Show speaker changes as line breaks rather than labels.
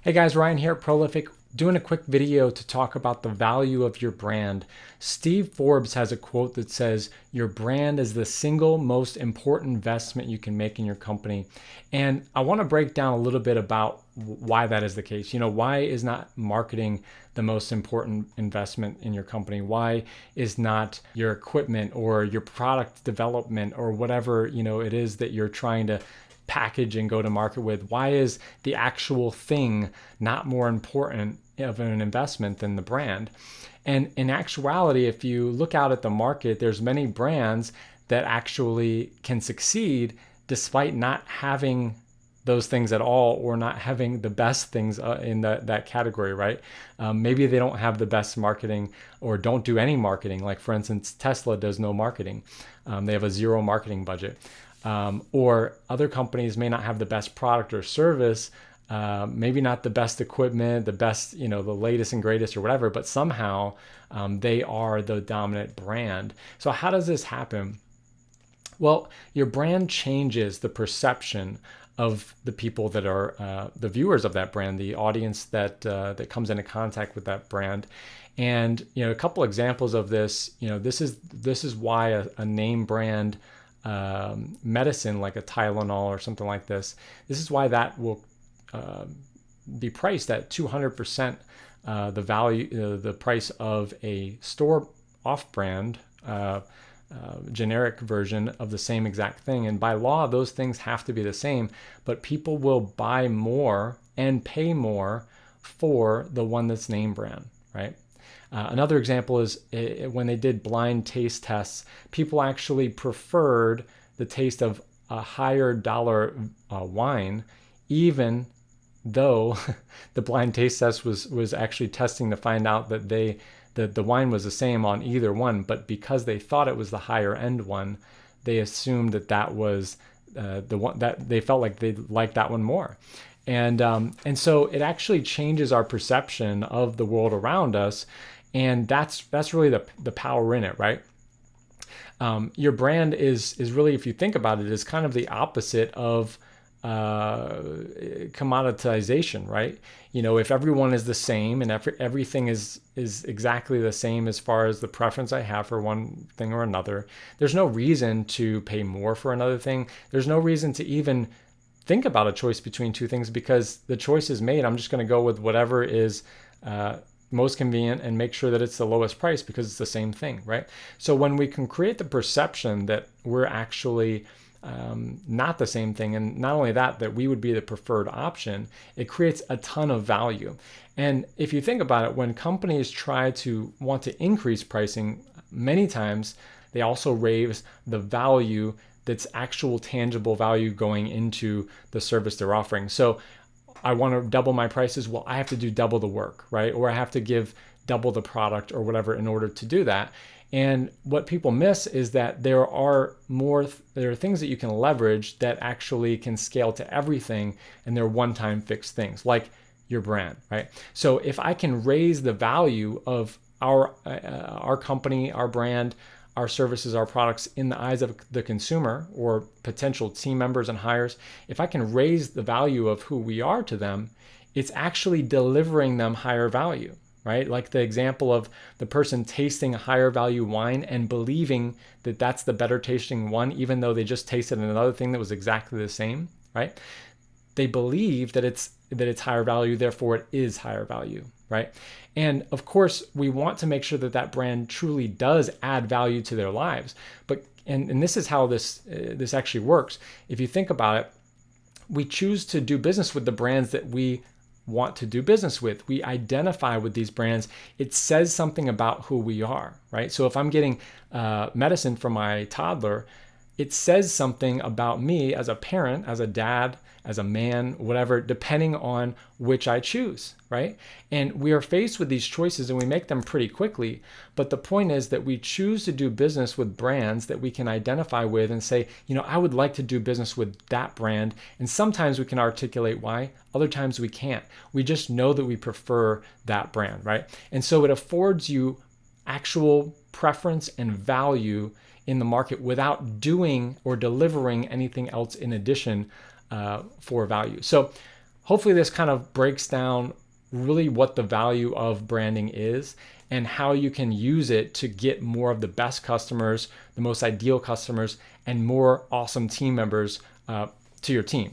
Hey guys, Ryan here at Prolific, doing a quick video to talk about the value of your brand. Steve Forbes has a quote that says, "Your brand is the single most important investment you can make in your company." And I want to break down a little bit about why that is the case. Why is not marketing the most important investment in your company? Why is not your equipment or your product development or whatever, it is that you're trying to package and go to market with? Why is the actual thing not more important of an investment than the brand? And in actuality, if you look out at the market, there's many brands that actually can succeed despite not having those things at all, or not having the best things in that category, right? Maybe they don't have the best marketing or don't do any marketing. Like, for instance, Tesla does no marketing. They have a zero marketing budget. Or other companies may not have the best product or service, maybe not the best equipment, the best, the latest and greatest or whatever, but somehow they are the dominant brand. So how does this happen? Well, your brand changes the perception of the people that are the viewers of that brand, the audience that comes into contact with that brand. And a couple examples of this, this is why a name brand medicine like a Tylenol or something like this is why that will be priced at 200% the value, the price of a store off-brand generic version of the same exact thing. And by law, those things have to be the same, but people will buy more and pay more for the one that's name brand, right? Another example is when they did blind taste tests, people actually preferred the taste of a higher dollar wine, even though the blind taste test was actually testing to find out that the wine was the same on either one. But because they thought it was the higher end one, they assumed that was the one that they felt like they liked that one more. And so it actually changes our perception of the world around us. And that's really the power in it, right? Your brand is really, if you think about it, is kind of the opposite of commoditization, right? If everyone is the same and everything is exactly the same as far as the preference I have for one thing or another, there's no reason to pay more for another thing. There's no reason to even think about a choice between two things, because the choice is made. I'm just going to go with whatever is most convenient and make sure that it's the lowest price because it's the same thing, right? So when we can create the perception that we're actually not the same thing, and not only that we would be the preferred option, it creates a ton of value. And if you think about it, when companies try to want to increase pricing, many times they also raise the value that's actual tangible value going into the service they're offering. So I want to double my prices. Well, I have to do double the work, right? Or I have to give double the product or whatever in order to do that. And what people miss is that there are things that you can leverage that actually can scale to everything, and they're one-time fixed things like your brand, right? So if I can raise the value of our company, our brand, our services, our products in the eyes of the consumer or potential team members and hires, if I can raise the value of who we are to them, it's actually delivering them higher value, right? Like the example of the person tasting a higher value wine and believing that that's the better tasting one, even though they just tasted another thing that was exactly the same, right? They believe that it's higher value, therefore it is higher value, right? And of course, we want to make sure that brand truly does add value to their lives. But and this is how this actually works. If you think about it, we choose to do business with the brands that we want to do business with. We identify with these brands. It says something about who we are, right? So if I'm getting medicine for my toddler, it says something about me as a parent, as a dad, as a man, whatever, depending on which I choose, right? And we are faced with these choices and we make them pretty quickly. But the point is that we choose to do business with brands that we can identify with and say, I would like to do business with that brand. And sometimes we can articulate why, other times we can't. We just know that we prefer that brand, right? And so it affords you actual preference and value in the market without doing or delivering anything else in addition for value. So hopefully this kind of breaks down really what the value of branding is and how you can use it to get more of the best customers, the most ideal customers, and more awesome team members to your team.